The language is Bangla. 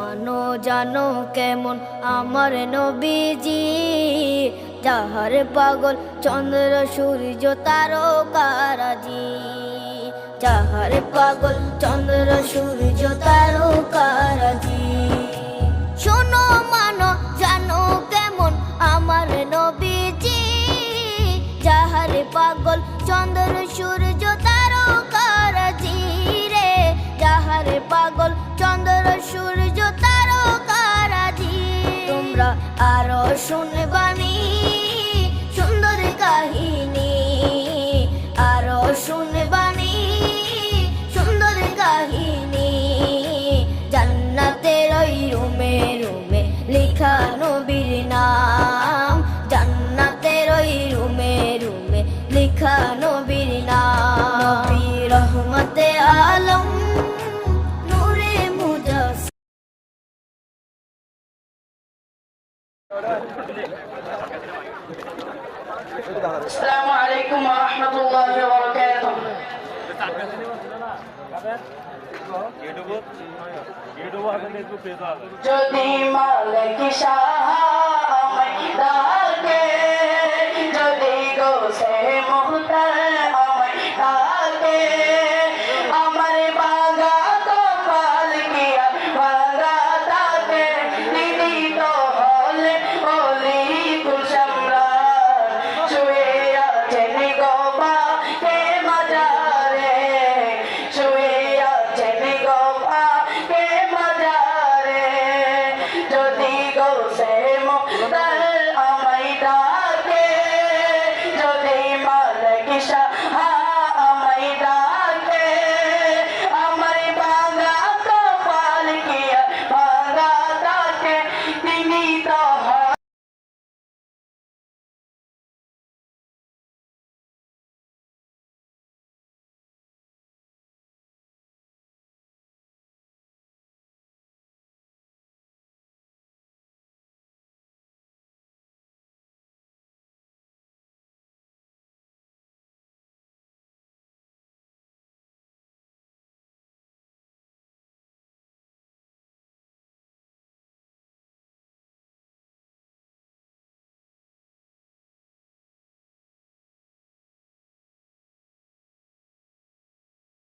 মানো জানো কেমন আমার নবীজি, যাহার পাগল চন্দ্র সূর্য তারকারাজি, যাহার পাগল চন্দ্র সূর্য তারকারাজি। শোনো মানো জানো কেমন আমার নবীজি, যাহার পাগল চন্দ্র সূর্য তারকারাজি রে, যাহার পাগল চন্দ্র সূর্য তারকারাজি। তোমরা আরো শুনবানি সুন্দর কাহিনী, আরো শুনবানি সুন্দর কাহিনী। জান্নাতের ওই রুমে রুমে লেখা নবীর নাম, জান্নাতের ওই রুমে রুমে লেখা নবীর নাম। নবী রহমতে আলম নূরে মুজাসসিম। আসসালামু আলাইকুম ওয়া রাহমাতুল্লাহি ওয়া বারাকাতুহু। যদি মালিক শাহ আমায় ডাকে